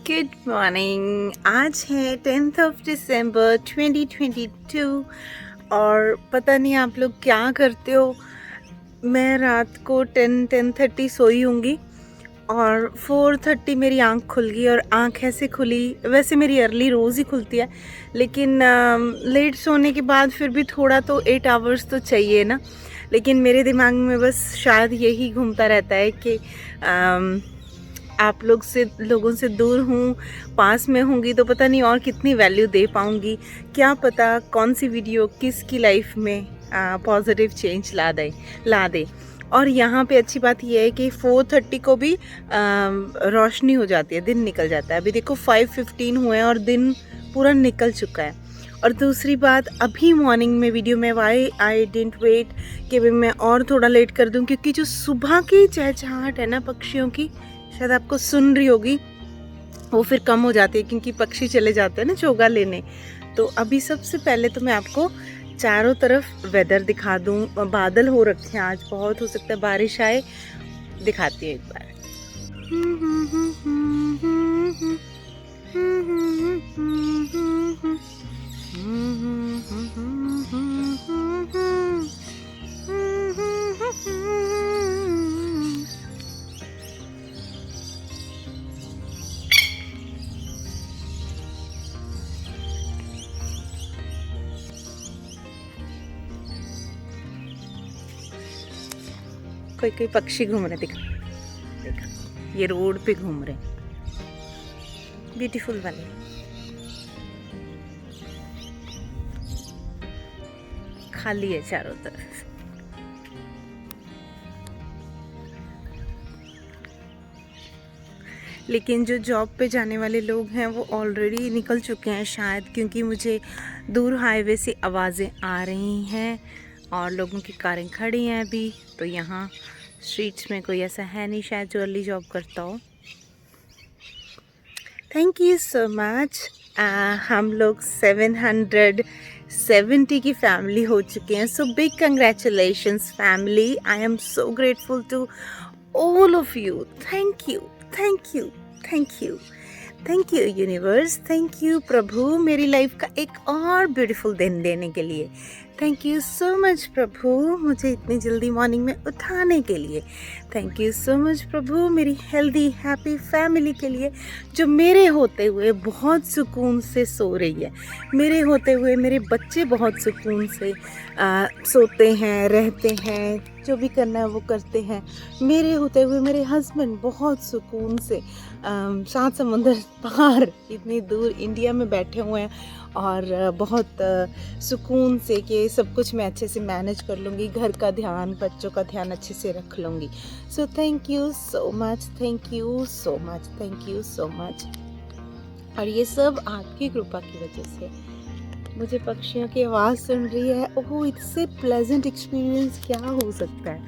Good morning. आज है 10th of December 2022 और पता नहीं आप लोग क्या करते हो। मैं रात को 10:30 सोई होंगी और 4:30 मेरी आंख खुल गई। और आंख ऐसे खुली, वैसे मेरी अर्ली रोज़ ही खुलती है, लेकिन लेट सोने के बाद फिर भी थोड़ा तो 8 आवर्स तो चाहिए ना। लेकिन मेरे दिमाग में बस शायद यही घूमता रहता है कि आप लोगों से दूर हूँ, पास में होंगी तो पता नहीं और कितनी वैल्यू दे पाऊँगी। क्या पता कौन सी वीडियो किसकी लाइफ में पॉजिटिव चेंज ला दे। और यहाँ पे अच्छी बात यह है कि 4:30 को भी रोशनी हो जाती है, दिन निकल जाता है। अभी देखो 5:15 हुए हैं और दिन पूरा निकल चुका है। और दूसरी बात, अभी मॉर्निंग में वीडियो में वाई आई डिडंट वेट कि मैं और थोड़ा लेट कर दूं, क्योंकि जो सुबह की चहचहाट है ना पक्षियों की, शायद आपको सुन रही होगी, वो फिर कम हो जाती है क्योंकि पक्षी चले जाते हैं ना चोगा लेने। तो अभी सबसे पहले तो मैं आपको चारों तरफ वेदर दिखा दूं। बादल हो रखे हैं, आज बहुत हो सकता है बारिश आए। दिखाती हूँ एक बार। कोई कोई पक्षी घूम रहे, देखा ये रोड पे घूम रहे, ब्यूटीफुल वाले। खाली है चारों तरफ। लेकिन जो जॉब पे जाने वाले लोग हैं वो ऑलरेडी निकल चुके हैं शायद, क्योंकि मुझे दूर हाईवे से आवाज़ें आ रही हैं और लोगों की कारें खड़ी हैं अभी। तो यहाँ स्ट्रीट्स में कोई ऐसा है नहीं शायद जो अर्ली जॉब करता हो। Thank you so much. हम लोग 770 की फैमिली हो चुके हैं। So big congratulations family. I am so grateful to all of you. Thank you, thank you, thank you, thank you universe, thank you प्रभु, मेरी लाइफ का एक और ब्यूटीफुल दिन देने के लिए। थैंक यू सो मच प्रभु, मुझे इतनी जल्दी मॉर्निंग में उठाने के लिए। थैंक यू सो मच प्रभु, मेरी हेल्दी हैप्पी फैमिली के लिए, जो मेरे होते हुए बहुत सुकून से सो रही है। मेरे होते हुए मेरे बच्चे बहुत सुकून से सोते हैं, रहते हैं, जो भी करना है वो करते हैं। मेरे होते हुए मेरे हस्बैंड बहुत सुकून से 7 समुंदर पार इतनी दूर इंडिया में बैठे हुए हैं और बहुत सुकून से कि सब कुछ मैं अच्छे से मैनेज कर लूँगी, घर का ध्यान, बच्चों का ध्यान अच्छे से रख लूँगी। सो thank you so much, thank you so much, thank you so much. और ये सब आपकी कृपा की वजह से। मुझे पक्षियों की आवाज़ सुन रही है, ओह इससे प्लेजेंट एक्सपीरियंस क्या हो सकता है।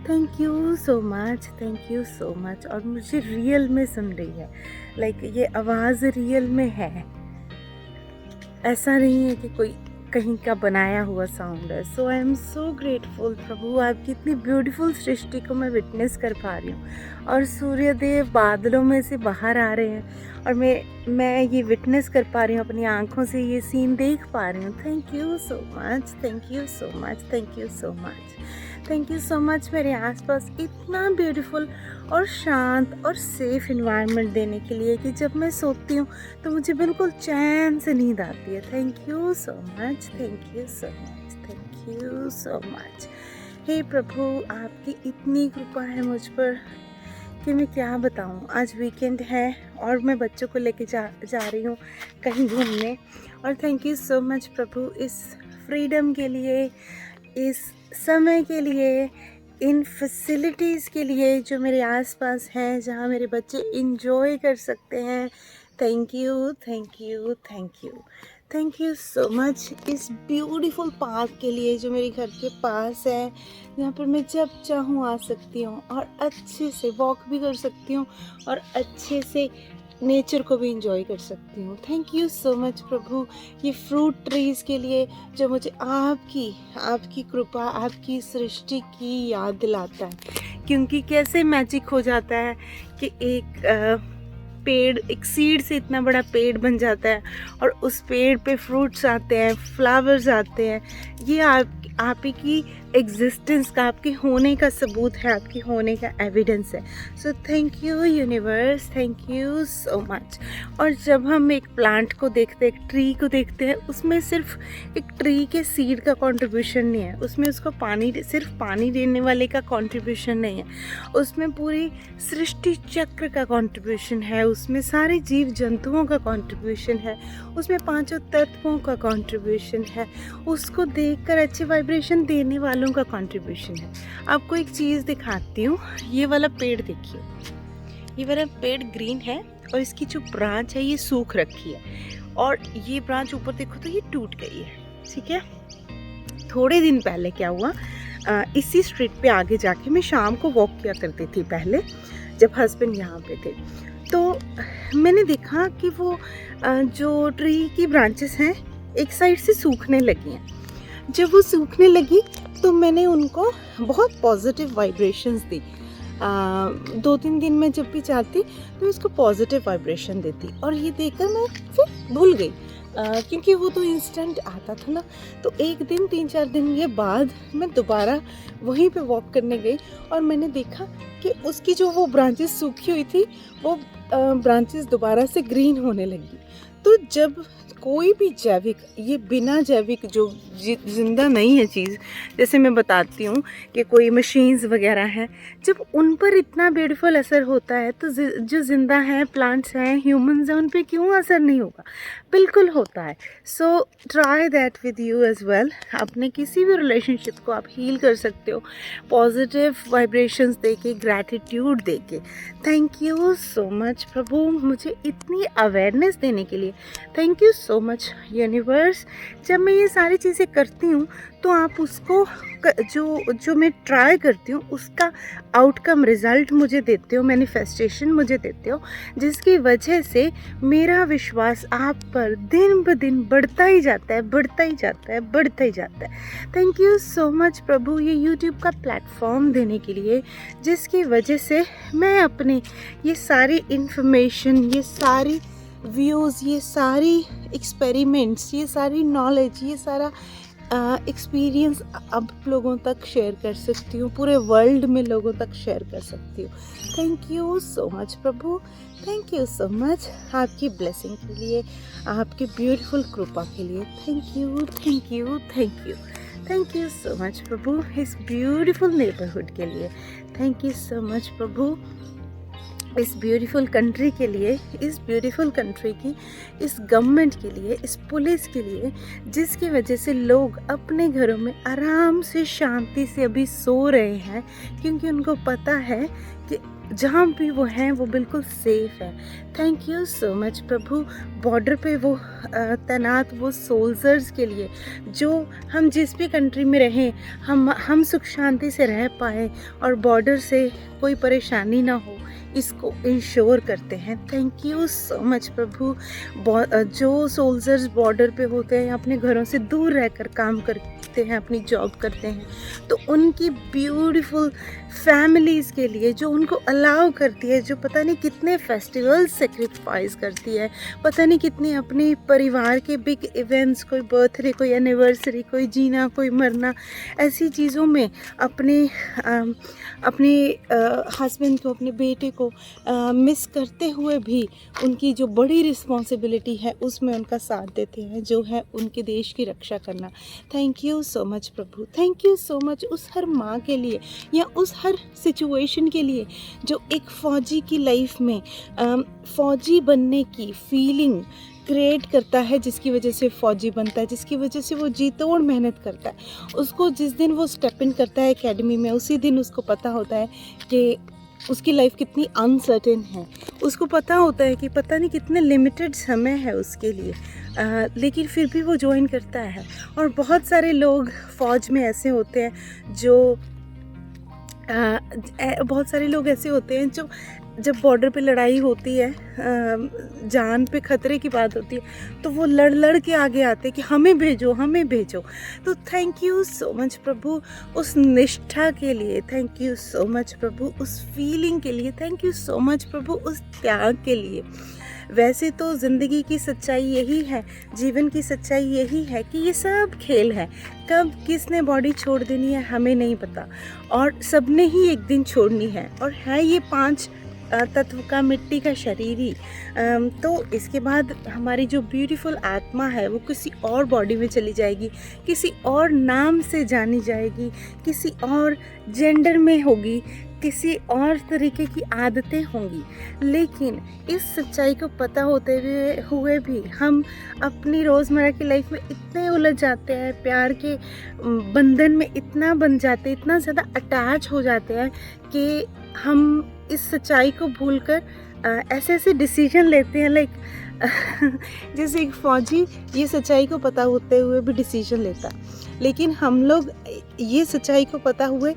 Thank you so much, thank you so much. और मुझे रियल में सुन रही है, लाइक ये आवाज़ रियल में है, ऐसा नहीं है कि कोई कहीं का बनाया हुआ साउंड है। सो आई एम सो ग्रेटफुल प्रभु, आपकी इतनी ब्यूटीफुल सृष्टि को मैं विटनेस कर पा रही हूँ और सूर्यदेव बादलों में से बाहर आ रहे हैं और मैं ये विटनेस कर पा रही हूँ, अपनी आँखों से ये सीन देख पा रही हूँ। Thank you so much, thank you so much, thank you so much, thank you so much. मेरे आसपास इतना ब्यूटीफुल और शांत और सेफ़ इन्वायरमेंट देने के लिए कि जब मैं सोती हूँ तो मुझे बिल्कुल चैन से नींद आती है। Thank you so much, thank you so much, thank you so much. हे प्रभु, आपकी इतनी कृपा है मुझ पर कि मैं क्या बताऊँ। आज वीकेंड है और मैं बच्चों को लेके जा रही हूँ कहीं घूमने। और थैंक यू सो मच प्रभु, इस फ्रीडम के लिए, इस समय के लिए, इन फैसिलिटीज़ के लिए जो मेरे आसपास हैं, जहाँ मेरे बच्चे इंजॉय कर सकते हैं। Thank you, thank you, thank you, thank you so much. इस ब्यूटीफुल पार्क के लिए जो मेरे घर के पास है, जहाँ पर मैं जब चाहूँ आ सकती हूँ और अच्छे से वॉक भी कर सकती हूँ और अच्छे से नेचर को भी इंजॉय कर सकती हूँ। थैंक यू सो मच प्रभु, ये फ्रूट ट्रीज़ के लिए जो मुझे आपकी कृपा, आपकी सृष्टि की याद दिलाता है। क्योंकि कैसे मैजिक हो जाता है कि एक पेड़, एक सीड से इतना बड़ा पेड़ बन जाता है और उस पेड़ पे फ्रूट्स आते हैं, फ्लावर्स आते हैं। ये आप ही की एग्जिस्टेंस का, आपके होने का सबूत है, आपके होने का एविडेंस है। सो thank you universe, thank you so much. और जब हम एक प्लांट को देखते हैं, एक ट्री को देखते हैं, उसमें सिर्फ एक ट्री के सीड का कंट्रीब्यूशन नहीं है, उसमें उसको सिर्फ पानी देने वाले का कंट्रीब्यूशन नहीं है, उसमें पूरी सृष्टि चक्र का कंट्रीब्यूशन है, उसमें सारे जीव जंतुओं का कंट्रीब्यूशन है, उसमें पांचों तत्वों का कंट्रीब्यूशन है, उसको देखकर अच्छे वाइब्रेशन देने वालों का कंट्रीब्यूशन है। आपको एक चीज़ दिखाती हूँ, ये वाला पेड़ देखिए, ये वाला पेड़ ग्रीन है और इसकी जो ब्रांच है ये सूख रखी है और ये ब्रांच ऊपर देखो तो ये टूट गई है, ठीक है। थोड़े दिन पहले क्या हुआ, इसी स्ट्रीट पे आगे जाके मैं शाम को वॉक किया करती थी पहले, जब हस्बैंड यहाँ पे थे, तो मैंने देखा कि वो जो ट्री की ब्रांचेस हैं एक साइड से सूखने लगी हैं। जब वो सूखने लगी तो मैंने उनको बहुत पॉजिटिव वाइब्रेशंस दी। 2-3 दिन में जब भी चाहती तो इसको पॉजिटिव वाइब्रेशन देती, और ये देखकर मैं फिर भूल गई, क्योंकि वो तो इंस्टेंट आता था ना। तो एक दिन 3-4 दिन के बाद मैं दोबारा वहीं पे वॉक करने गई और मैंने देखा कि उसकी जो वो ब्रांचेस सूखी हुई थी वो ब्रांचेस दोबारा से ग्रीन होने लगी। तो जब कोई भी जैविक, ये बिना जैविक जो जिंदा नहीं है चीज़, जैसे मैं बताती हूँ कि कोई मशीन्स वगैरह हैं, जब उन पर इतना ब्यूटीफुल असर होता है तो जो जिंदा हैं, प्लांट्स हैं, ह्यूमंस हैं, उन पे क्यों असर नहीं होगा? बिल्कुल होता है। So try that with you as well. अपने किसी भी रिलेशनशिप को आप हील कर सकते हो पॉजिटिव वाइब्रेशंस दे के, ग्रैटिट्यूड दे के। थैंक यू सो मच प्रभु, मुझे इतनी अवेयरनेस देने के लिए। Thank you so much universe. जब मैं ये सारी चीज़ें करती हूँ तो आप उसको जो मैं ट्राई करती हूँ उसका आउटकम, रिज़ल्ट मुझे देते हो, मैनिफेस्टेशन मुझे देते हो, जिसकी वजह से मेरा विश्वास आप पर दिन ब दिन बढ़ता ही जाता है, बढ़ता ही जाता है, बढ़ता ही जाता है। थैंक यू सो मच प्रभु, ये यूट्यूब का प्लेटफॉर्म देने के लिए, जिसकी वजह से मैं अपने ये सारी इन्फॉर्मेशन, ये सारी व्यूज़, ये सारी एक्सपेरिमेंट्स, ये सारी नॉलेज, ये सारा एक्सपीरियंस अब लोगों तक शेयर कर सकती हूँ, पूरे वर्ल्ड में लोगों तक शेयर कर सकती हूँ। थैंक यू सो मच प्रभु, थैंक यू सो मच आपकी ब्लेसिंग के लिए, आपकी ब्यूटीफुल कृपा के लिए। Thank you, thank you, thank you, thank you so much प्रभु, इस ब्यूटीफुल नेबरहुड के लिए। थैंक यू सो मच प्रभु, इस ब्यूटीफुल कंट्री के लिए, इस ब्यूटीफुल कंट्री की, इस गवर्नमेंट के लिए, इस पुलिस के लिए, जिसकी वजह से लोग अपने घरों में आराम से, शांति से अभी सो रहे हैं, क्योंकि उनको पता है कि जहाँ भी वो हैं वो बिल्कुल सेफ़ है। Thank you so much Prabhu, border पे वो तैनात वो सोल्जर्स के लिए, जो हम जिस भी कंट्री में रहें हम सुख शांति से रह पाएँ और बॉर्डर से कोई परेशानी ना हो, इसको इंश्योर करते हैं। थैंक यू सो मच प्रभु। जो सोल्जर्स बॉर्डर पे होते हैं, अपने घरों से दूर रहकर काम करते हैं, अपनी जॉब करते हैं, तो उनकी ब्यूटीफुल फैमिलीज़ के लिए, जो उनको अलाउ करती है, जो पता नहीं कितने फेस्टिवल्स सेक्रीफाइस करती है, पता नहीं कितने अपने परिवार के बिग इवेंट्स, कोई बर्थडे, कोई एनिवर्सरी, कोई जीना, कोई मरना, ऐसी चीज़ों में अपने हस्बैंड को, अपने बेटे को मिस करते हुए भी उनकी जो बड़ी रिस्पॉन्सिबिलिटी है उसमें उनका साथ देते हैं, जो है उनके देश की रक्षा करना। थैंक यू सो मच प्रभु, थैंक यू सो मच उस हर माँ के लिए या उस हर सिचुएशन के लिए जो एक फ़ौजी की लाइफ में फ़ौजी बनने की फीलिंग क्रिएट करता है, जिसकी वजह से फ़ौजी बनता है, जिसकी वजह से वो जी तोड़ मेहनत करता है। उसको जिस दिन वो स्टेप इन करता है एकेडमी में, उसी दिन उसको पता होता है कि उसकी लाइफ कितनी अनसर्टेन है, उसको पता होता है कि पता नहीं कितने लिमिटेड समय है उसके लिए, लेकिन फिर भी वो ज्वाइन करता है। और बहुत सारे लोग फ़ौज में ऐसे होते हैं जो बहुत सारे लोग ऐसे होते हैं जो जब बॉर्डर पे लड़ाई होती है, जान पे खतरे की बात होती है, तो वो लड़ लड़ के आगे आते हैं कि हमें भेजो, हमें भेजो। तो थैंक यू सो मच प्रभु उस निष्ठा के लिए, थैंक यू सो मच प्रभु उस फीलिंग के लिए, थैंक यू सो मच प्रभु उस त्याग के लिए। वैसे तो ज़िंदगी की सच्चाई यही है, जीवन की सच्चाई यही है कि ये सब खेल है। कब किसने बॉडी छोड़ देनी है हमें नहीं पता, और सबने ही एक दिन छोड़नी है। और है ये 5 तत्व का मिट्टी का शरीर ही। तो इसके बाद हमारी जो ब्यूटीफुल आत्मा है वो किसी और बॉडी में चली जाएगी, किसी और नाम से जानी जाएगी, किसी और जेंडर में होगी, किसी और तरीके की आदतें होंगी। लेकिन इस सच्चाई को पता होते हुए भी हम अपनी रोज़मर्रा की लाइफ में इतने उलझ जाते हैं, प्यार के बंधन में इतना बन जाते हैं, इतना ज़्यादा अटैच हो जाते हैं कि हम इस सच्चाई को भूलकर ऐसे ऐसे डिसीजन लेते हैं, लाइक जैसे एक फौजी ये सच्चाई को पता होते हुए भी डिसीजन लेता, लेकिन हम लोग ये सच्चाई को पता हुए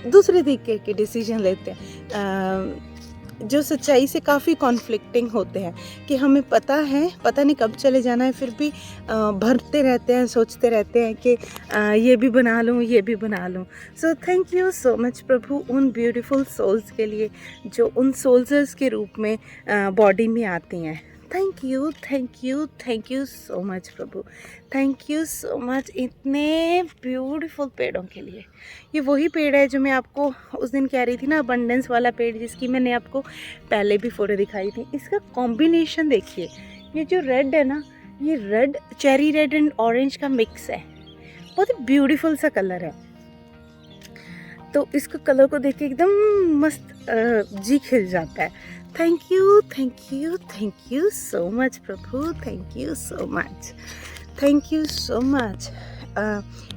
दूसरे तरीके के डिसीजन लेते हैं, जो सच्चाई से काफ़ी कॉन्फ्लिक्टिंग होते हैं कि हमें पता है, पता नहीं कब चले जाना है, फिर भी भरते रहते हैं, सोचते रहते हैं कि ये भी बना लूँ, ये भी बना लूँ। So thank you so much प्रभु उन ब्यूटीफुल सोल्स के लिए जो उन सोल्जर्स के रूप में बॉडी में आती हैं। Thank you, thank you, thank you so much प्रभु, थैंक यू सो मच इतने ब्यूटीफुल पेड़ों के लिए। ये वही पेड़ है जो मैं आपको उस दिन कह रही थी ना, अबंडेंस वाला पेड़, जिसकी मैंने आपको पहले भी फ़ोटो दिखाई थी। इसका कॉम्बिनेशन देखिए, ये जो रेड है ना, ये red, cherry red and orange का मिक्स है, बहुत ही ब्यूटीफुल सा कलर है। तो इसका कलर को देख के एकदम मस्त जी खिल जाता है। Thank you, thank you, thank you so much प्रभु, thank you so much, thank you so much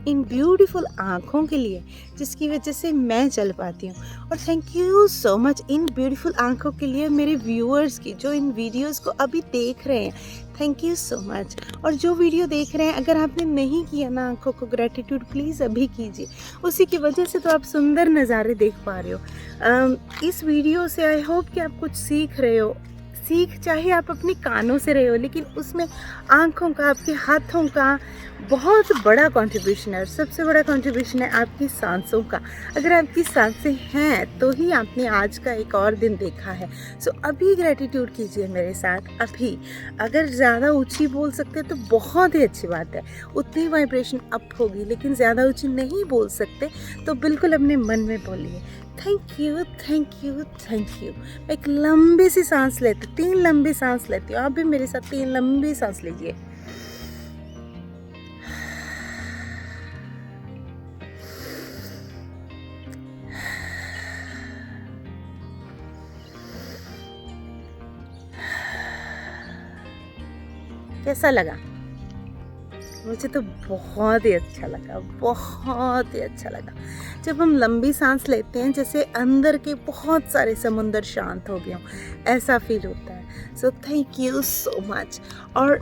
in beautiful आँखों के लिए जिसकी वजह से मैं चल पाती हूँ। और thank you so much in beautiful आँखों के लिए मेरे व्यूअर्स की, जो इन वीडियोस को अभी देख रहे हैं, थैंक यू सो मच। और जो वीडियो देख रहे हैं, अगर आपने नहीं किया ना आँखों को ग्रेटिट्यूड, प्लीज़ अभी कीजिए। उसी की वजह से तो आप सुंदर नज़ारे देख पा रहे हो। इस वीडियो से आई होप कि आप कुछ सीख रहे हो, चाहे आप अपने कानों से रहे हो, लेकिन उसमें आँखों का, आपके हाथों का बहुत बड़ा कंट्रीब्यूशन है। और सबसे बड़ा कंट्रीब्यूशन है आपकी सांसों का। अगर आपकी सांसें हैं तो ही आपने आज का एक और दिन देखा है। सो अभी ग्रेटिट्यूड कीजिए मेरे साथ, अभी। अगर ज़्यादा ऊंची बोल सकते तो बहुत ही अच्छी बात है, उतनी वाइब्रेशन अप होगी। लेकिन ज़्यादा ऊंची नहीं बोल सकते तो बिल्कुल अपने मन में बोलिए, thank you, thank you, thank you. मैं एक लंबी सी सांस लेती हूँ, 3 लंबी सांस लेती हूँ। आप भी मेरे साथ 3 लंबी सांस लीजिए। कैसा लगा? मुझे तो बहुत ही अच्छा लगा, बहुत ही अच्छा लगा। जब हम लंबी सांस लेते हैं, जैसे अंदर के बहुत सारे समुंदर शांत हो गए हों, ऐसा फील होता है। सो थैंक यू सो मच। और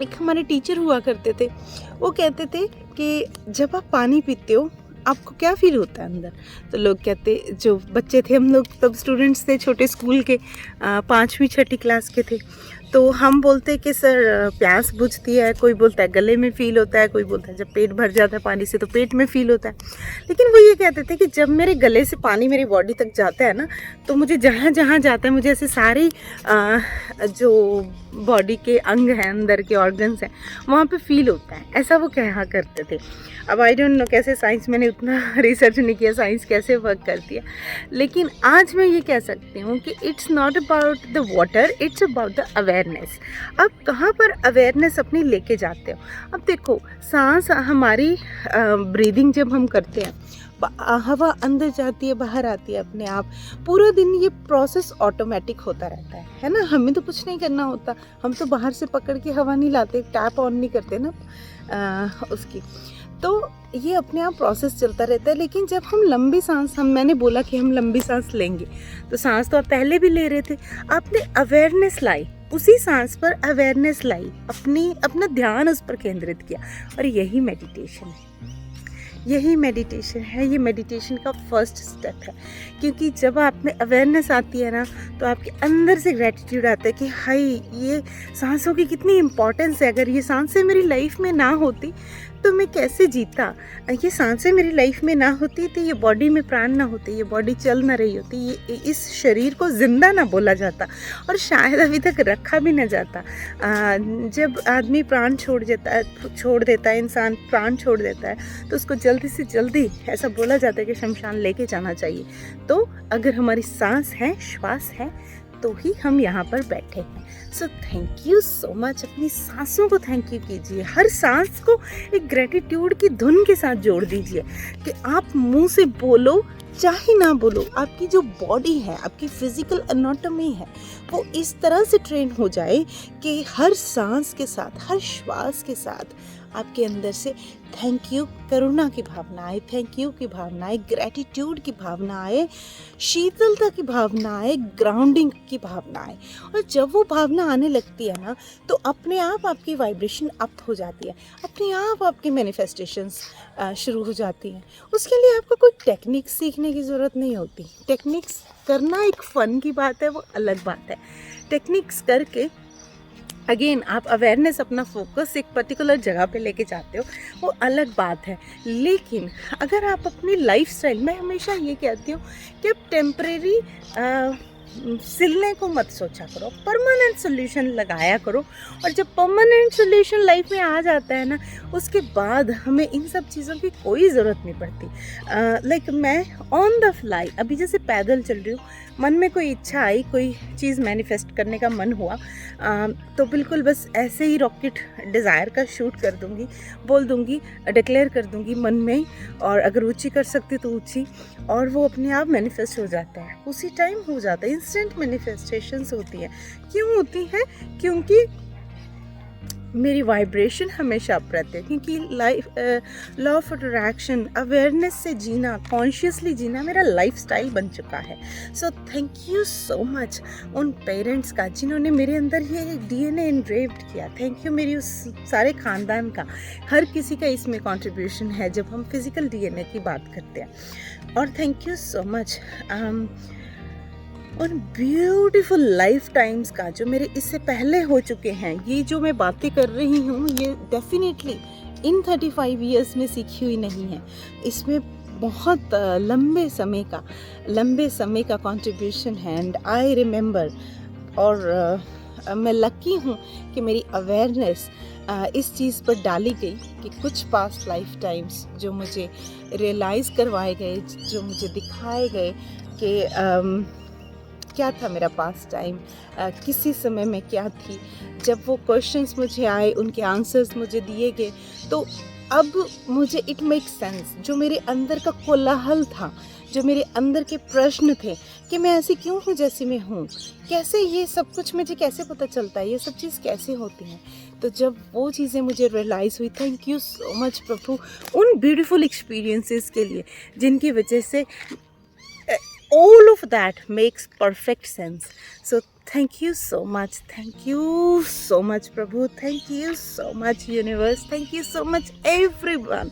एक हमारे टीचर हुआ करते थे, वो कहते थे कि जब आप पानी पीते हो आपको क्या फील होता है अंदर? तो लोग कहते, जो बच्चे थे, हम लोग तब स्टूडेंट्स थे, छोटे स्कूल के, 5वीं 6ठी क्लास के थे, तो हम बोलते कि सर प्यास बुझती है, कोई बोलता है गले में फ़ील होता है, कोई बोलता है जब पेट भर जाता है पानी से तो पेट में फ़ील होता है। लेकिन वो ये कहते थे कि जब मेरे गले से पानी मेरी बॉडी तक जाता है ना, तो मुझे जहाँ जहाँ जाता है, मुझे ऐसे सारे जो बॉडी के अंग हैं, अंदर के ऑर्गन्स हैं, वहाँ पे फ़ील होता है। ऐसा वो कहा करते थे। अब आई डोंट नो कैसे साइंस, मैंने उतना रिसर्च नहीं किया साइंस कैसे वर्क करती है, लेकिन आज मैं ये कह सकती हूँ कि it's not about the water, it's about the awareness. आप कहाँ पर अवेयरनेस अपनी लेके जाते हो? अब देखो, सांस हमारी ब्रीदिंग जब हम करते हैं, हवा अंदर जाती है, बाहर आती है अपने आप, पूरा दिन ये प्रोसेस ऑटोमेटिक होता रहता है ना। हमें तो कुछ नहीं करना होता, हम तो बाहर से पकड़ के हवा नहीं लाते, टैप ऑन नहीं करते ना उसकी, तो ये अपने आप प्रोसेस चलता रहता है। लेकिन जब हम लंबी सांस, मैंने बोला कि हम लंबी सांस लेंगे, तो सांस तो आप पहले भी ले रहे थे, आपने अवेयरनेस लाई, उसी सांस पर अवेयरनेस लाई, अपना ध्यान उस पर केंद्रित किया, और यही मेडिटेशन है। यही मेडिटेशन है, ये मेडिटेशन का फर्स्ट स्टेप है। क्योंकि जब आप में अवेयरनेस आती है ना, तो आपके अंदर से ग्रैटिट्यूड आता है कि हाय, ये सांसों की कितनी इम्पोर्टेंस है। अगर ये सांसें मेरी लाइफ में ना होती तो मैं कैसे जीता, ये सांसें मेरी लाइफ में ना होती तो ये बॉडी में प्राण ना होते, ये बॉडी चल ना रही होती, ये इस शरीर को ज़िंदा ना बोला जाता, और शायद अभी तक रखा भी ना जाता। जब आदमी प्राण छोड़ देता है, इंसान प्राण छोड़ देता है, तो उसको जल्दी से जल्दी ऐसा बोला जाता है कि शमशान लेके जाना चाहिए। तो अगर हमारी सांस है, श्वास है, तो ही हम यहाँ पर बैठे हैं। सो थैंक यू सो मच। अपनी सांसों को थैंक यू कीजिए, हर सांस को एक ग्रेटिट्यूड की धुन के साथ जोड़ दीजिए कि आप मुंह से बोलो चाहे ना बोलो, आपकी जो बॉडी है, आपकी फिजिकल एनाटॉमी है, वो इस तरह से ट्रेन हो जाए कि हर सांस के साथ, हर श्वास के साथ आपके अंदर से थैंक यू, करुणा की भावना आए, थैंक यू की भावना आए, ग्रैटिट्यूड की भावना आए, शीतलता की भावना आए, ग्राउंडिंग की भावना आए। और जब वो भावना आने लगती है ना, तो अपने आप आपकी वाइब्रेशन अप हो जाती है, अपने आप आपकी मैनिफेस्टेशंस शुरू हो जाती हैं। उसके लिए आपको कोई टेक्निक सीखने की ज़रूरत नहीं होती। टेक्निक्स करना एक फ़न की बात है, वो अलग बात है। टेक्निक्स करके अगेन आप अवेयरनेस, अपना फोकस एक पर्टिकुलर जगह पे लेके जाते हो, वो अलग बात है। लेकिन अगर आप अपनी लाइफस्टाइल, मैं हमेशा ये कहती हूँ कि आप टेम्परेरी सिलने को मत सोचा करो, परमानेंट सोल्यूशन लगाया करो। और जब परमानेंट सोल्यूशन लाइफ में आ जाता है ना, उसके बाद हमें इन सब चीज़ों की कोई ज़रूरत नहीं पड़ती। लाइक मैं ऑन द फ्लाई अभी जैसे पैदल चल रही हूँ, मन में कोई इच्छा आई, कोई चीज़ मैनिफेस्ट करने का मन हुआ, तो बिल्कुल बस ऐसे ही रॉकेट डिज़ायर का शूट कर दूँगी, बोल दूँगी, डिक्लेयर कर दूँगी मन में ही, और अगर ऊँची कर सकती तो ऊँची, और वो अपने आप मैनिफेस्ट हो जाता है, उसी टाइम हो जाता है। इंस्टेंट मैनिफेस्टेशंस होती हैं। क्यों होती हैं? क्योंकि मेरी वाइब्रेशन हमेशा अप रहती है। क्योंकि लॉ ऑफ अट्रैक्शन, अवेयरनेस से जीना, कॉन्शियसली जीना मेरा लाइफस्टाइल बन चुका है। सो थैंक यू सो मच उन पेरेंट्स का जिन्होंने मेरे अंदर ये डीएनए इनग्रेव्ड किया। थैंक यू मेरी उस सारे ख़ानदान का। हर किसी का इसमें कंट्रीब्यूशन है जब हम फिज़िकल डीएनए की बात करते हैं। और थैंक यू सो मच उन ब्यूटीफुल लाइफ टाइम्स का जो मेरे इससे पहले हो चुके हैं। ये जो मैं बातें कर रही हूँ, ये डेफिनेटली इन 35 ईयर्स में सीखी हुई नहीं है। इसमें बहुत लंबे समय का कंट्रीब्यूशन है। एंड आई रिमेंबर, और मैं लकी हूँ कि मेरी अवेयरनेस इस चीज़ पर डाली गई कि कुछ पास्ट लाइफ टाइम्स जो मुझे रियलाइज़ करवाए गए, जो मुझे दिखाए गए कि क्या था मेरा पास्ट टाइम, किसी समय में क्या थी। जब वो क्वेश्चंस मुझे आए, उनके आंसर्स मुझे दिए गए, तो अब मुझे इट मेक सेंस। जो मेरे अंदर का कोलाहल था, जो मेरे अंदर के प्रश्न थे कि मैं ऐसी क्यों हूँ जैसी मैं हूँ, कैसे ये सब कुछ मुझे कैसे पता चलता है, ये सब चीज़ कैसे होती हैं, तो जब वो चीज़ें मुझे रियलाइज़ हुई, थैंक यू सो मच प्रभु उन ब्यूटीफुल एक्सपीरियंसेस के लिए जिनकी वजह से all of that makes perfect sense. So thank you so much Prabhu, thank you so much universe, thank you so much everyone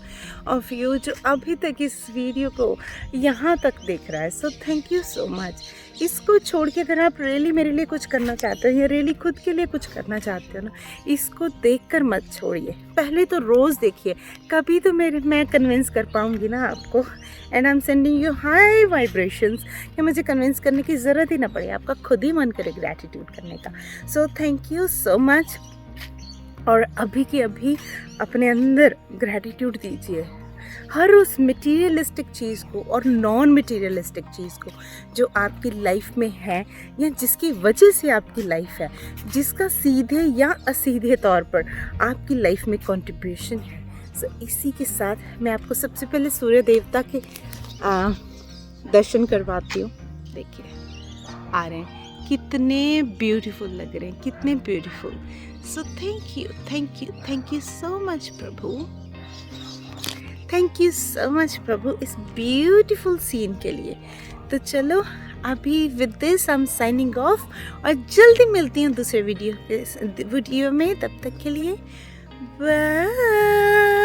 of you जो अभी तक इस वीडियो को यहाँ तक देख रहा है। So thank you so much। इसको छोड़ के अगर आप रियली मेरे लिए कुछ करना चाहते हो या रियली खुद के लिए कुछ करना चाहते हो ना, इसको देखकर मत छोड़िए। पहले तो रोज़ देखिए, कभी तो मैं कन्विंस कर पाऊँगी ना आपको। And I am sending you high vibrations कि मुझे कन्विंस करने की ज़रूरत ही ना पड़े, आपका खुद ही मन करे ग्रैटिट्यूड करने का। सो थैंक यू सो मच। और अभी के अभी अपने अंदर ग्रैटिट्यूड दीजिए हर उस मटेरियलिस्टिक चीज़ को और नॉन मटेरियलिस्टिक चीज़ को जो आपकी लाइफ में है या जिसकी वजह से आपकी लाइफ है, जिसका सीधे या असीधे तौर पर आपकी लाइफ में कंट्रीब्यूशन है। सो इसी के साथ मैं आपको सबसे पहले सूर्य देवता के दर्शन करवाती हूँ। देखिए आ रहे हैं, कितने ब्यूटीफुल लग रहे हैं, कितने beautiful. So thank you so much प्रभु, थैंक यू सो मच प्रभु इस ब्यूटीफुल सीन के लिए। तो चलो अभी with this I am signing off, और जल्दी मिलती हूँ दूसरे वीडियो में। तब तक के लिए बाय।